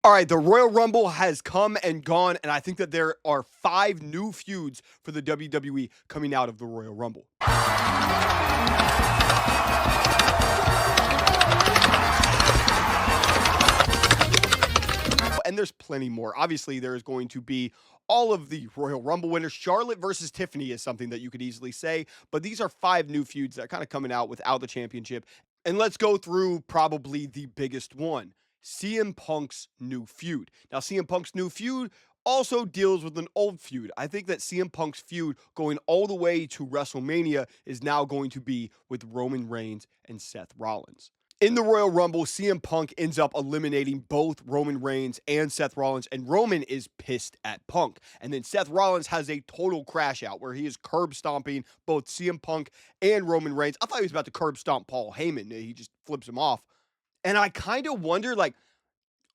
All right, the Royal Rumble has come and gone, and I think that there are 5 new feuds for the WWE coming out of the Royal Rumble. And there's plenty more. Obviously, there is going to be all of the Royal Rumble winners. Charlotte versus Tiffany is something that you could easily say, but these are 5 new feuds that are kind of coming out without the championship. And let's go through probably the biggest one, CM Punk's new feud. Now, CM Punk's new feud also deals with an old feud. I think that CM Punk's feud going all the way to WrestleMania is now going to be with Roman Reigns and Seth Rollins. In the Royal Rumble, CM Punk ends up eliminating both Roman Reigns and Seth Rollins, and Roman is pissed at Punk. And then Seth Rollins has a total crash out where he is curb stomping both CM Punk and Roman Reigns. I thought he was about to curb stomp Paul Heyman. He just flips him off. And I kind of wonder, like,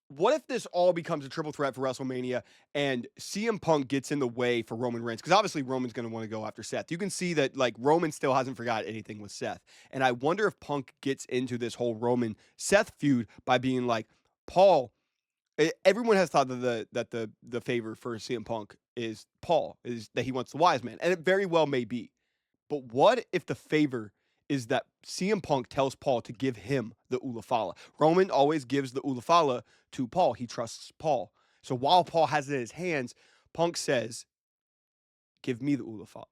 what if this all becomes a triple threat for WrestleMania and CM Punk gets in the way for Roman Reigns? Because obviously Roman's going to want to go after Seth. You can see that like Roman still hasn't forgot anything with Seth. And I wonder if Punk gets into this whole Roman Seth feud by being like, Paul, everyone has thought that the favor for CM Punk is Paul, is that he wants the wise man. And it very well may be. But what if the favor is that CM Punk tells Paul to give him the Ulafala? Roman always gives the Ulafala to Paul. He trusts Paul. So while Paul has it in his hands, Punk says, give me the Ulafala.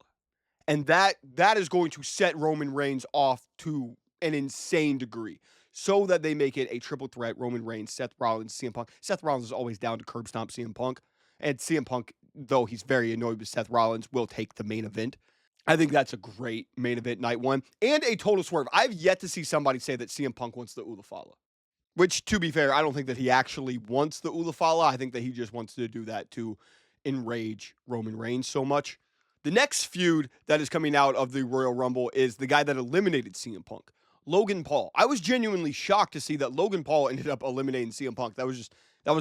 And that is going to set Roman Reigns off to an insane degree so that they make it a triple threat, Roman Reigns, Seth Rollins, CM Punk. Seth Rollins is always down to curb stomp CM Punk. And CM Punk, though he's very annoyed with Seth Rollins, will take the main event. I think that's a great main event night one and a total swerve. I've yet to see somebody say that CM Punk wants the Ulafala, which, to be fair, I don't think that he actually wants the Ulafala. I think that he just wants to do that to enrage Roman Reigns so much. The next feud that is coming out of the Royal Rumble is the guy that eliminated CM Punk, Logan Paul. I was genuinely shocked to see that Logan Paul ended up eliminating CM Punk. That was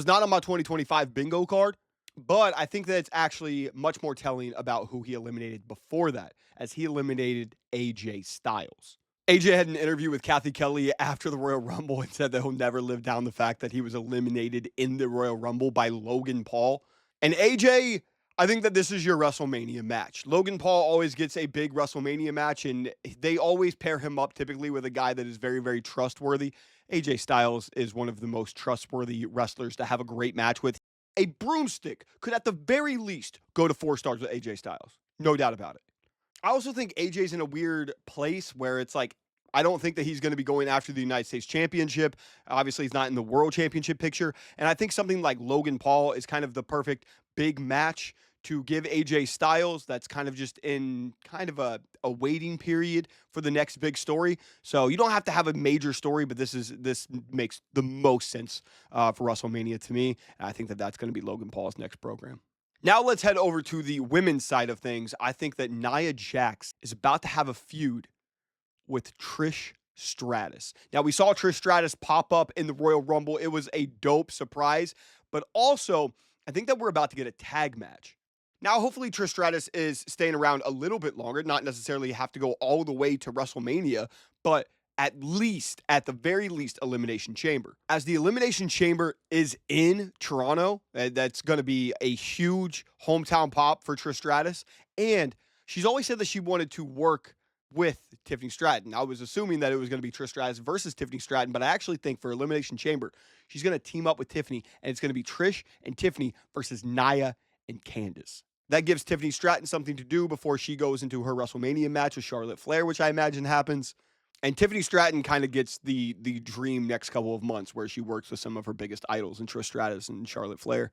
not on my 2025 bingo card. But I think that it's actually much more telling about who he eliminated before that, as he eliminated AJ Styles. AJ had an interview with Kathy Kelly after the Royal Rumble and said that he'll never live down the fact that he was eliminated in the Royal Rumble by Logan Paul. And AJ, I think that this is your WrestleMania match. Logan Paul always gets a big WrestleMania match, and they always pair him up typically with a guy that is very, very trustworthy. AJ Styles is one of the most trustworthy wrestlers to have a great match with. A broomstick could at the very least go to 4 stars with AJ Styles. No doubt about it. I also think AJ's in a weird place where it's like, I don't think that he's going to be going after the United States Championship. Obviously, he's not in the World Championship picture. And I think something like Logan Paul is kind of the perfect big match to give AJ Styles that's kind of just in kind of a waiting period for the next big story. So you don't have to have a major story, but this makes the most sense for WrestleMania to me. And I think that that's going to be Logan Paul's next program. Now let's head over to the women's side of things. I think that Nia Jax is about to have a feud with Trish Stratus. Now, we saw Trish Stratus pop up in the Royal Rumble. It was a dope surprise, but also I think that we're about to get a tag match. Now, hopefully Trish Stratus is staying around a little bit longer, not necessarily have to go all the way to WrestleMania, but at the very least, Elimination Chamber. As the Elimination Chamber is in Toronto, that's going to be a huge hometown pop for Trish Stratus. And she's always said that she wanted to work with Tiffany Stratton. I was assuming that it was going to be Trish Stratus versus Tiffany Stratton, but I actually think for Elimination Chamber, she's going to team up with Tiffany, and it's going to be Trish and Tiffany versus Nia and Candice. That gives Tiffany Stratton something to do before she goes into her WrestleMania match with Charlotte Flair, which I imagine happens. And Tiffany Stratton kind of gets the dream next couple of months where she works with some of her biggest idols in Trish Stratus and Charlotte Flair.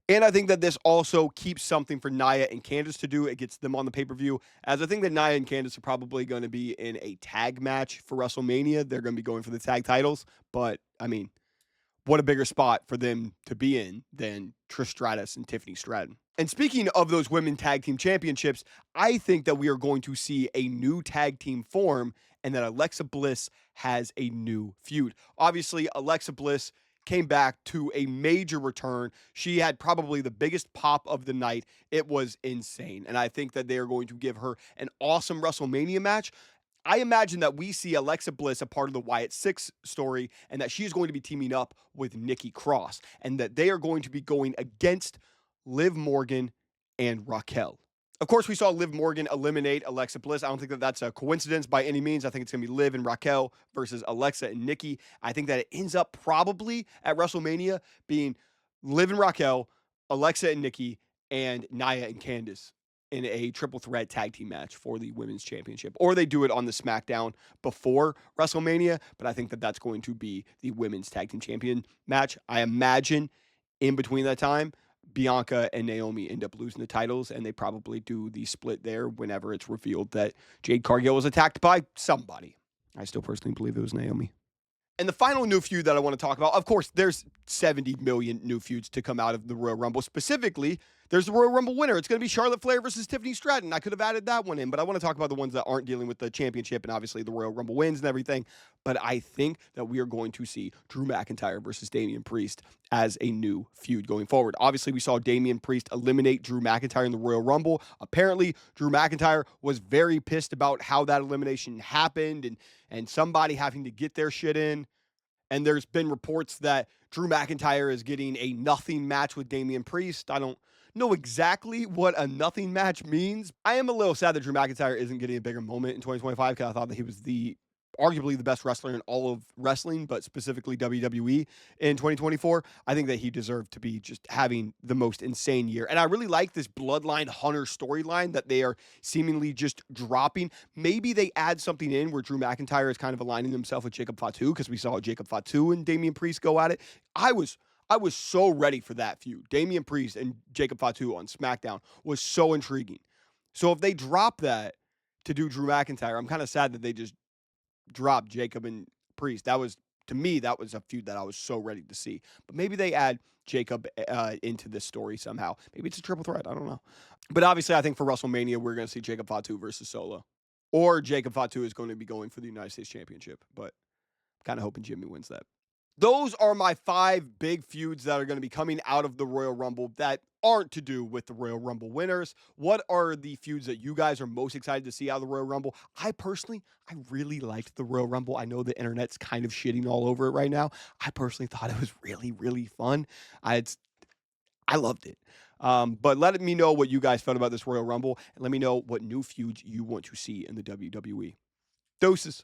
And I think that this also keeps something for Nia and Candice to do. It gets them on the pay-per-view, as I think that Nia and Candice are probably going to be in a tag match for WrestleMania. They're going to be going for the tag titles. But, I mean, what a bigger spot for them to be in than Trish Stratus and Tiffany Stratton. And speaking of those women tag team championships, I think that we are going to see a new tag team form and that Alexa Bliss has a new feud. Obviously, Alexa Bliss came back to a major return. She had probably the biggest pop of the night. It was insane. And I think that they are going to give her an awesome WrestleMania match. I imagine that we see Alexa Bliss a part of the Wyatt Six story, and that she's going to be teaming up with Nikki Cross, and that they are going to be going against Liv Morgan and Raquel. Of course, we saw Liv Morgan eliminate Alexa Bliss. I don't think that that's a coincidence by any means. I think it's going to be Liv and Raquel versus Alexa and Nikki. I think that it ends up probably at WrestleMania being Liv and Raquel, Alexa and Nikki, and Nia and Candice in a triple threat tag team match for the women's championship. Or they do it on the SmackDown before WrestleMania, but I think that that's going to be the women's tag team champion match. I imagine in between that time, Bianca and Naomi end up losing the titles, and they probably do the split there whenever it's revealed that Jade Cargill was attacked by somebody. I still personally believe it was Naomi. And the final new feud that I want to talk about, of course, there's 70 million new feuds to come out of the Royal Rumble. Specifically, there's the Royal Rumble winner. It's going to be Charlotte Flair versus Tiffany Stratton. I could have added that one in, but I want to talk about the ones that aren't dealing with the championship and obviously the Royal Rumble wins and everything. But I think that we are going to see Drew McIntyre versus Damian Priest as a new feud going forward. Obviously, we saw Damian Priest eliminate Drew McIntyre in the Royal Rumble. Apparently, Drew McIntyre was very pissed about how that elimination happened and somebody having to get their shit in. And there's been reports that Drew McIntyre is getting a nothing match with Damian Priest. I don't know exactly what a nothing match means. I am a little sad that Drew McIntyre isn't getting a bigger moment in 2025 because I thought that he was arguably the best wrestler in all of wrestling, but specifically WWE in 2024. I think that he deserved to be just having the most insane year. And I really like this Bloodline Hunter storyline that they are seemingly just dropping. Maybe they add something in where Drew McIntyre is kind of aligning himself with Jacob Fatu, because we saw Jacob Fatu and Damian Priest go at it. I was so ready for that feud. Damian Priest and Jacob Fatu on SmackDown was so intriguing. So if they drop that to do Drew McIntyre, I'm kind of sad that they just dropped Jacob and Priest. To me, that was a feud that I was so ready to see. But maybe they add Jacob into this story somehow. Maybe it's a triple threat. I don't know. But obviously, I think for WrestleMania, we're going to see Jacob Fatu versus Solo. Or Jacob Fatu is going to be going for the United States Championship. But I'm kind of hoping Jimmy wins that. Those are my 5 big feuds that are going to be coming out of the Royal Rumble that aren't to do with the Royal Rumble winners. What are the feuds that you guys are most excited to see out of the Royal Rumble? I really liked the Royal Rumble. I know the internet's kind of shitting all over it right now. I personally thought it was really, really fun. I loved it. But let me know what you guys felt about this Royal Rumble, and let me know what new feuds you want to see in the WWE. Doses.